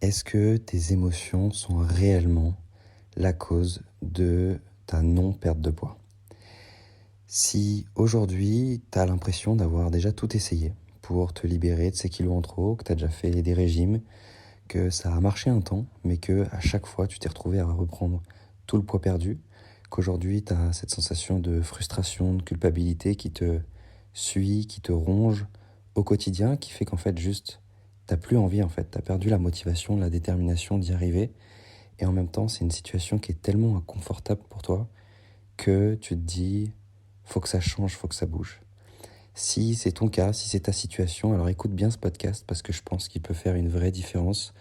Est-ce que tes émotions sont réellement la cause de ta non-perte de poids? Si aujourd'hui, tu as l'impression d'avoir déjà tout essayé pour te libérer de ces kilos en trop, que tu as déjà fait des régimes, que ça a marché un temps, mais que à chaque fois, tu t'es retrouvé à reprendre tout le poids perdu, qu'aujourd'hui, tu as cette sensation de frustration, de culpabilité qui te suit, qui te ronge au quotidien, qui fait qu'en fait, juste, t'as plus envie, en fait. Tu as perdu la motivation, la détermination d'y arriver. Et en même temps, c'est une situation qui est tellement inconfortable pour toi que tu te dis, faut que ça change, faut que ça bouge. Si c'est ton cas, si c'est ta situation, alors écoute bien ce podcast parce que je pense qu'il peut faire une vraie différence,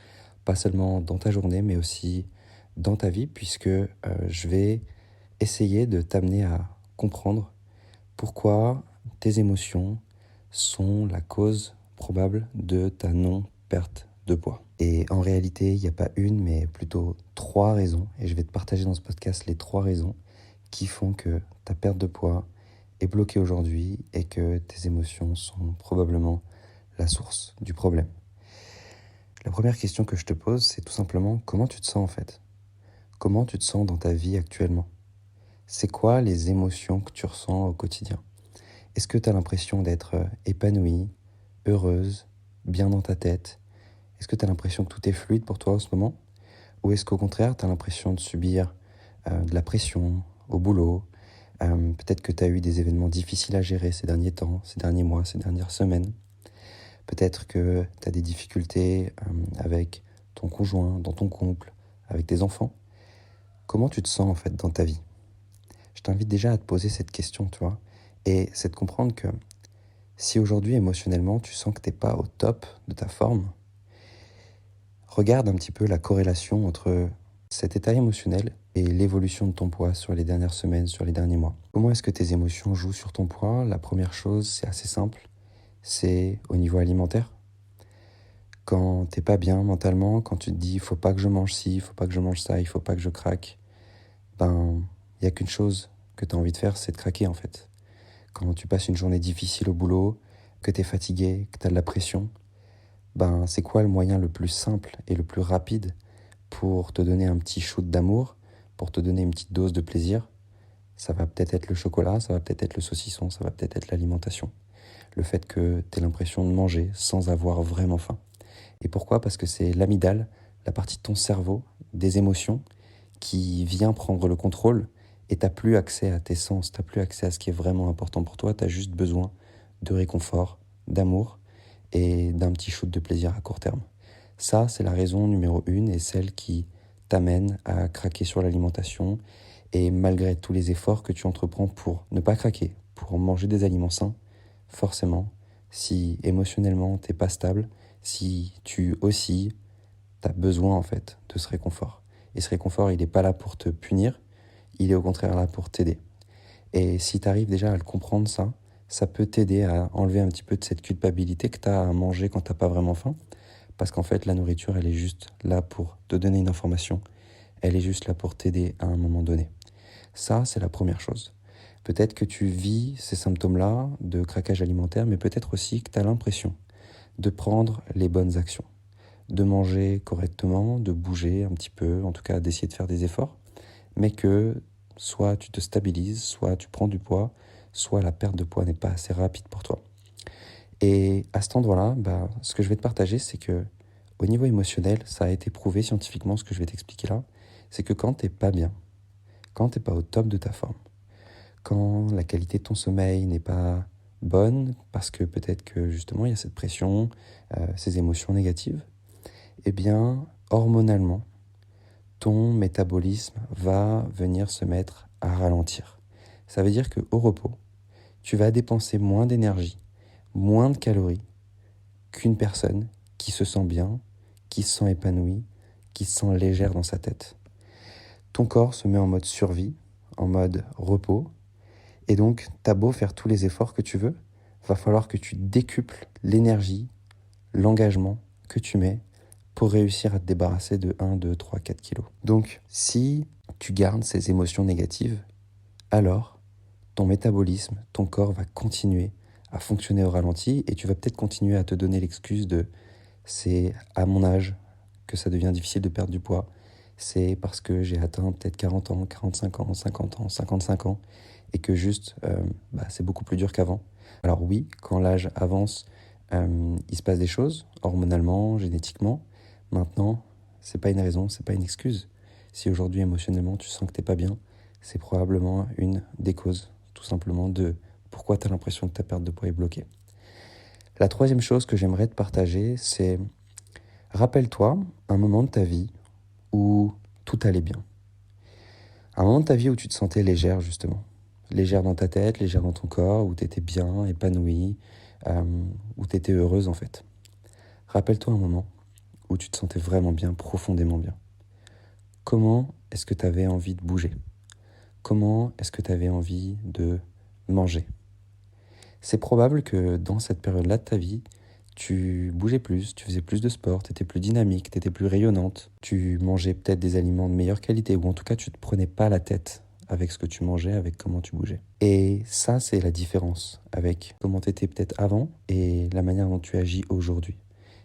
pas seulement dans ta journée, mais aussi dans ta vie, puisque je vais essayer de t'amener à comprendre pourquoi tes émotions sont la cause probable de ta non-perte de poids. Et en réalité, il n'y a pas une, mais plutôt 3 raisons, et je vais te partager dans ce podcast les 3 raisons qui font que ta perte de poids est bloquée aujourd'hui et que tes émotions sont probablement la source du problème. La première question que je te pose, c'est tout simplement comment tu te sens en fait? Comment tu te sens dans ta vie actuellement? C'est quoi les émotions que tu ressens au quotidien? Est-ce que tu as l'impression d'être épanouie, heureuse, bien dans ta tête? Est-ce que tu as l'impression que tout est fluide pour toi en ce moment? Ou est-ce qu'au contraire, tu as l'impression de subir de la pression au boulot? Peut-être que tu as eu des événements difficiles à gérer ces derniers temps, ces derniers mois, ces dernières semaines. Peut-être que tu as des difficultés avec ton conjoint, dans ton couple, avec tes enfants. Comment tu te sens en fait dans ta vie? Je t'invite déjà à te poser cette question, tu vois. Et c'est de comprendre que si aujourd'hui émotionnellement tu sens que tu n'es pas au top de ta forme, regarde un petit peu la corrélation entre cet état émotionnel et l'évolution de ton poids sur les dernières semaines, sur les derniers mois. Comment est-ce que tes émotions jouent sur ton poids? La première chose, c'est assez simple, c'est au niveau alimentaire. Quand t'es pas bien mentalement, quand tu te dis « il faut pas que je mange ci, il faut pas que je mange ça, il faut pas que je craque », ben, il n'y a qu'une chose que tu as envie de faire, c'est de craquer en fait. Quand tu passes une journée difficile au boulot, que tu es fatigué, que tu as de la pression, ben, c'est quoi le moyen le plus simple et le plus rapide pour te donner un petit shoot d'amour, pour te donner une petite dose de plaisir? Ça va peut-être être le chocolat, ça va peut-être être le saucisson, ça va peut-être être l'alimentation. Le fait que tu aies l'impression de manger sans avoir vraiment faim. Et pourquoi? Parce que c'est l'amygdale, la partie de ton cerveau, des émotions, qui vient prendre le contrôle et tu n'as plus accès à tes sens, tu n'as plus accès à ce qui est vraiment important pour toi, tu as juste besoin de réconfort, d'amour et d'un petit shoot de plaisir à court terme. Ça, c'est la raison numéro 1 et celle qui t'amène à craquer sur l'alimentation. Et malgré tous les efforts que tu entreprends pour ne pas craquer, pour manger des aliments sains, forcément, si émotionnellement t'es pas stable, si tu oscilles, tu as besoin en fait de ce réconfort. Et ce réconfort, il n'est pas là pour te punir, il est au contraire là pour t'aider. Et si tu arrives déjà à le comprendre ça peut t'aider à enlever un petit peu de cette culpabilité que tu as à manger quand tu n'as pas vraiment faim. Parce qu'en fait, la nourriture, elle est juste là pour te donner une information. Elle est juste là pour t'aider à un moment donné. Ça, c'est la première chose. Peut-être que tu vis ces symptômes-là de craquage alimentaire, mais peut-être aussi que tu as l'impression de prendre les bonnes actions, de manger correctement, de bouger un petit peu, en tout cas d'essayer de faire des efforts, mais que soit tu te stabilises, soit tu prends du poids, soit la perte de poids n'est pas assez rapide pour toi. Et à cet endroit-là, ce que je vais te partager, c'est que au niveau émotionnel, ça a été prouvé scientifiquement, ce que je vais t'expliquer là, c'est que quand t'es pas bien, quand t'es pas au top de ta forme, quand la qualité de ton sommeil n'est pas bonne, parce que peut-être que justement il y a cette pression, ces émotions négatives, eh bien, hormonalement, ton métabolisme va venir se mettre à ralentir. Ça veut dire qu'au repos, tu vas dépenser moins d'énergie, moins de calories qu'une personne qui se sent bien, qui se sent épanouie, qui se sent légère dans sa tête. Ton corps se met en mode survie, en mode repos, et donc t'as beau faire tous les efforts que tu veux, va falloir que tu décuples l'énergie, l'engagement que tu mets pour réussir à te débarrasser de 1, 2, 3, 4 kilos. Donc, si tu gardes ces émotions négatives, alors ton métabolisme, ton corps va continuer à fonctionner au ralenti et tu vas peut-être continuer à te donner l'excuse de « c'est à mon âge que ça devient difficile de perdre du poids, c'est parce que j'ai atteint peut-être 40 ans, 45 ans, 50 ans, 55 ans, et que juste, c'est beaucoup plus dur qu'avant. Alors oui, quand l'âge avance, il se passe des choses, hormonalement, génétiquement. Maintenant, c'est pas une raison, c'est pas une excuse. Si aujourd'hui, émotionnellement, tu sens que t'es pas bien, c'est probablement une des causes, tout simplement, de pourquoi tu as l'impression que ta perte de poids est bloquée. La troisième chose que j'aimerais te partager, c'est rappelle-toi un moment de ta vie où tout allait bien. Un moment de ta vie où tu te sentais légère, justement. Légère dans ta tête, légère dans ton corps, où tu étais bien, épanouie, où tu étais heureuse en fait. Rappelle-toi un moment où tu te sentais vraiment bien, profondément bien. Comment est-ce que tu avais envie de bouger? Comment est-ce que tu avais envie de manger? C'est probable que dans cette période-là de ta vie, tu bougeais plus, tu faisais plus de sport, tu étais plus dynamique, tu étais plus rayonnante, tu mangeais peut-être des aliments de meilleure qualité, ou en tout cas tu ne te prenais pas la tête avec ce que tu mangeais, avec comment tu bougeais. Et ça, c'est la différence avec comment tu étais peut-être avant et la manière dont tu agis aujourd'hui.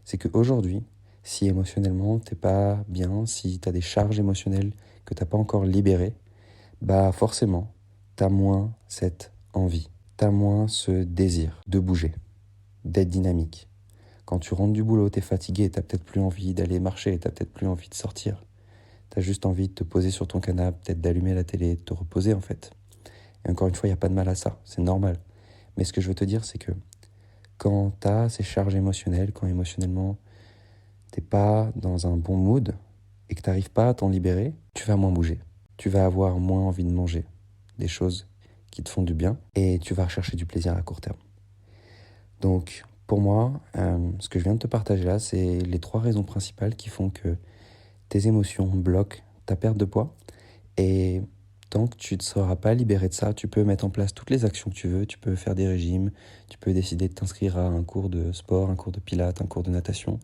C'est qu'aujourd'hui, si émotionnellement t'es pas bien, si tu as des charges émotionnelles que tu n'as pas encore libérées, forcément, tu as moins cette envie, tu as moins ce désir de bouger, d'être dynamique. Quand tu rentres du boulot, t'es fatigué, t'as peut-être plus envie d'aller marcher, t'as peut-être plus envie de sortir. T'as juste envie de te poser sur ton canapé, peut-être d'allumer la télé, de te reposer en fait. Et encore une fois, il n'y a pas de mal à ça, c'est normal. Mais ce que je veux te dire, c'est que quand t'as ces charges émotionnelles, quand émotionnellement t'es pas dans un bon mood et que t'arrives pas à t'en libérer, tu vas moins bouger. Tu vas avoir moins envie de manger des choses qui te font du bien et tu vas rechercher du plaisir à court terme. Donc, pour moi, ce que je viens de te partager là, c'est les 3 raisons principales qui font que tes émotions bloquent ta perte de poids. Et tant que tu ne te seras pas libéré de ça, tu peux mettre en place toutes les actions que tu veux. Tu peux faire des régimes, tu peux décider de t'inscrire à un cours de sport, un cours de pilates, un cours de natation.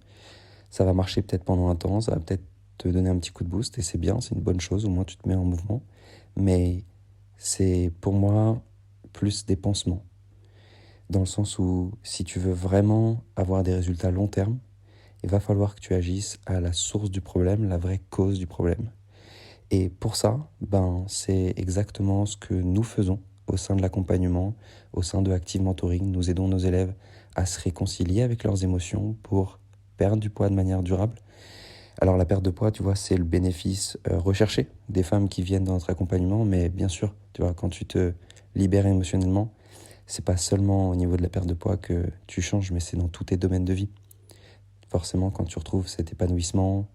Ça va marcher peut-être pendant un temps, ça va peut-être te donner un petit coup de boost et c'est bien, c'est une bonne chose, au moins tu te mets en mouvement. Mais c'est pour moi plus des pansements. Dans le sens où si tu veux vraiment avoir des résultats long terme, il va falloir que tu agisses à la source du problème, la vraie cause du problème. Et pour ça, c'est exactement ce que nous faisons au sein de l'accompagnement, au sein de Active Mentoring. Nous aidons nos élèves à se réconcilier avec leurs émotions pour perdre du poids de manière durable. Alors la perte de poids, tu vois, c'est le bénéfice recherché des femmes qui viennent dans notre accompagnement, mais bien sûr, tu vois, quand tu te libères émotionnellement, c'est pas seulement au niveau de la perte de poids que tu changes, mais c'est dans tous tes domaines de vie. Forcément, quand tu retrouves cet épanouissement,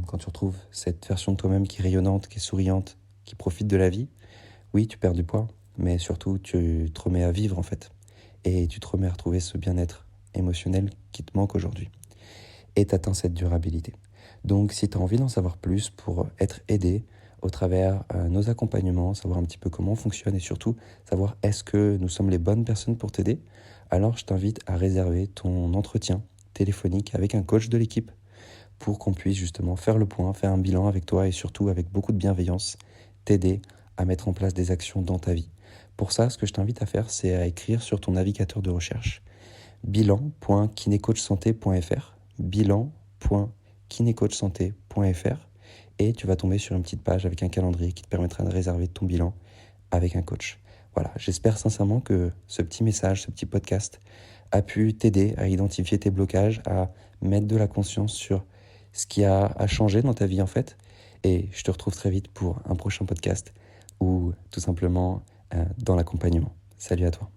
quand tu retrouves cette version de toi-même qui est rayonnante, qui est souriante, qui profite de la vie, oui, tu perds du poids, mais surtout, tu te remets à vivre en fait. Et tu te remets à retrouver ce bien-être émotionnel qui te manque aujourd'hui. Et tu atteins cette durabilité. Donc, si tu as envie d'en savoir plus pour être aidé au travers nos accompagnements, savoir un petit peu comment on fonctionne et surtout savoir est-ce que nous sommes les bonnes personnes pour t'aider, alors je t'invite à réserver ton entretien téléphonique avec un coach de l'équipe pour qu'on puisse justement faire le point, faire un bilan avec toi et surtout avec beaucoup de bienveillance, t'aider à mettre en place des actions dans ta vie. Pour ça, ce que je t'invite à faire, c'est à écrire sur ton navigateur de recherche bilan.kinecoachsanté.fr bilan.kinecoachsanté.fr et tu vas tomber sur une petite page avec un calendrier qui te permettra de réserver ton bilan avec un coach. Voilà, j'espère sincèrement que ce petit message, ce petit podcast a pu t'aider à identifier tes blocages, à mettre de la conscience sur ce qui a changé dans ta vie en fait. Et je te retrouve très vite pour un prochain podcast ou tout simplement dans l'accompagnement. Salut à toi.